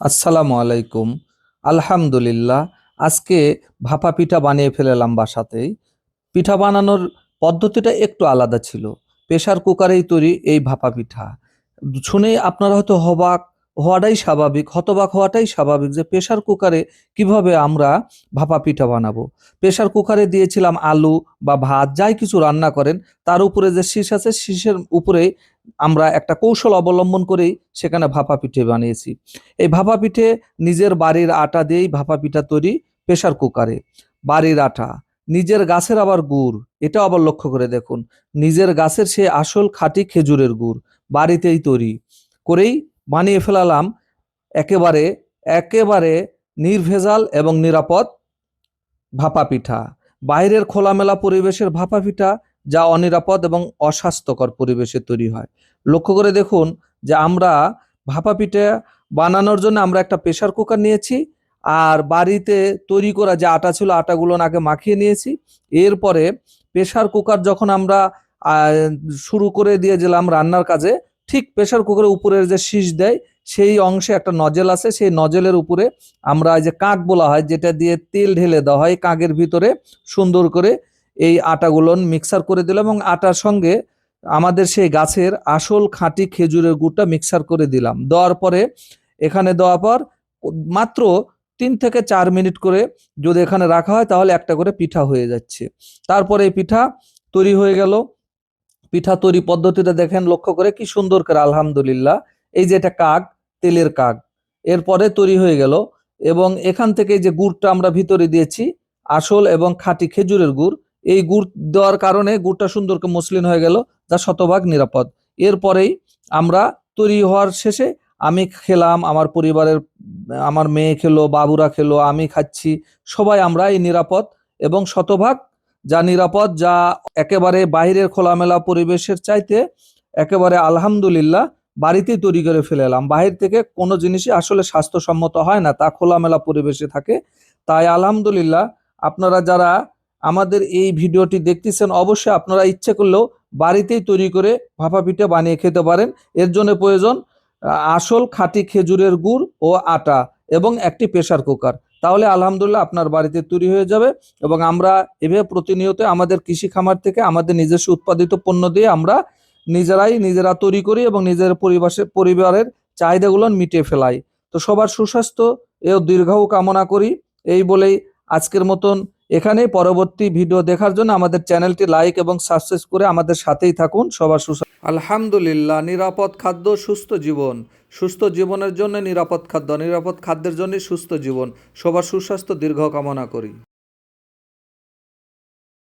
আসসালামু আলাইকুম। আলহামদুলিল্লাহ। আজকে ভাপা পিঠা বানিয়ে ফেলেলাম বাসাতেই। পিঠা বানানোর পদ্ধতিটা একটু আলাদা ছিল। প্রেসার কুকারেই তৈরি এই ভাপা পিঠা। শুনেই আপনারা হয়তো হতবাক হওয়াটাই স্বাভাবিক যে প্রেসার কুকারে কিভাবে আমরা ভাপা পিঠা বানাবো। প্রেসার কুকারে দিয়েছিলাম আলু বা ভাত যাই কিছু রান্না করেন, তার উপরে যে শীষ আছে শীষের উপরে আমরা একটা কৌশল অবলম্বন করেই সেখানে ভাপা পিঠে বানিয়েছি। এই ভাপা পিঠে নিজের বাড়ির আটা দিয়েই ভাপা পিঠা তৈরি। প্রেসার কুকারে বাড়ির আটা, নিজের গাছের আবার গুড়, এটা আবার লক্ষ্য করে দেখুন, নিজের গাছের সে আসল খাঁটি খেজুরের গুড় বাড়িতেই তৈরি করেই বানিয়ে ফেলালাম একেবারে একেবারে নির্ভেজাল এবং নিরাপদ ভাপা পিঠা। বাইরের খোলামেলা পরিবেশের ভাপা পিঠা যা অনিরাপদ এবং অস্বাস্থ্যকর পরিবেশে তৈরি হয়। লক্ষ্য করে দেখুন যে আমরা ভাপা পিঠা বানানোর জন্য আমরা একটা প্রেসার কুকার নিয়েছি, আর বাড়িতে তৈরি করা যে আটা ছিল আটাগুলো আগে মাখিয়ে নিয়েছি। এরপরে প্রেসার কুকার যখন আমরা শুরু করে দিয়ে গেলাম রান্নার কাজে, ঠিক প্রেসার কুকারের উপরের যে শীষ দেয় সেই অংশে একটা নজেল আছে, সেই নজেলের উপরে আমরা এই যে কাক বলা হয় যেটা দিয়ে তেল ঢেলে দেওয়া হয়, কাকের ভিতরে সুন্দর করে এই আটাগুলো মিক্সার করে দিলাম এবং আটার সঙ্গে আমাদের সেই গাছের আসল খাঁটি খেজুরের গুড়টা মিক্সার করে দিলাম। দেওয়ার পরে এখানে দেওয়ার পর মাত্র 3 থেকে 4 মিনিট করে যদি এখানে রাখা হয় তাহলে একটা করে পিঠা হয়ে যাচ্ছে। তারপরে এই পিঠা তৈরি হয়ে গেল। পিঠা তৈরি পদ্ধতিটা দেখেন লক্ষ্য করে কি সুন্দর করে, আলহামদুলিল্লাহ। এই যে এটা কাক, তেলের কাক, এরপরে তৈরি হয়ে গেল। এবং এখান থেকে যে গুড়টা আমরা ভিতরে দিয়েছি আসল এবং খাঁটি খেজুরের গুড়, এই গুড় দেওয়ার কারণে গুড়টা সুন্দর করে মসৃণ হয়ে গেল, যা শতভাগ নিরাপদ। এরপরেই আমরা তৈরি হওয়ার শেষে আমি খেলাম, আমার পরিবারের আমার মেয়ে খেলো, বাবুরা খেলো, আমি খাচ্ছি, সবাই আমরা এই নিরাপদ এবং শতভাগ যা নিরাপদ, যা একেবারে বাইরের খোলামেলা পরিবেশের চাইতে একেবারে আলহামদুলিল্লাহ বাড়িতেই তৈরি করে ফেলে এলাম। বাহির থেকে কোনো জিনিসই আসলে স্বাস্থ্যসম্মত হয় না, তা খোলামেলা পরিবেশে থাকে। তাই আলহামদুলিল্লাহ, আপনারা যারা আমাদের এই ভিডিওটি দেখতেছেন অবশ্যই আপনারা ইচ্ছে করলেও বাড়িতেই তৈরি করে ভাপা পিঠা বানিয়ে খেতে পারেন। এর জন্য প্রয়োজন আসল খাঁটি খেজুরের গুড় ও আটা এবং একটি প্রেসার কুকার। তাহলে আলহামদুলিল্লাহ আপনার বাড়িতে তৈরি হয়ে যাবে। এবং আমরা এভাবে প্রতিনিয়ত আমাদের কৃষি খামার থেকে আমাদের নিজস্ব উৎপাদিত পণ্য দিয়ে আমরা নিজেরা তৈরি করি এবং নিজের পরিবারের চাহিদাগুলো মিটিয়ে ফেলাই। তো সবার সুস্বাস্থ্য ও দীর্ঘায়ু কামনা করি। এই বলেই আজকের মতন এখানেই। পরবর্তী ভিডিও দেখার জন্য আমাদের চ্যানেলটি লাইক এবং সাবস্ক্রাইব করে আমাদের সাথেই থাকুন। সবার আলহামদুলিল্লাহ। নিরাপদ খাদ্য সুস্থ জীবন, সুস্থ জীবনের জন্য নিরাপদ খাদ্য, নিরাপদ খাদ্যের জন্য সুস্থ জীবন। সবার সুস্বাস্থ্য দীর্ঘ কামনা করি।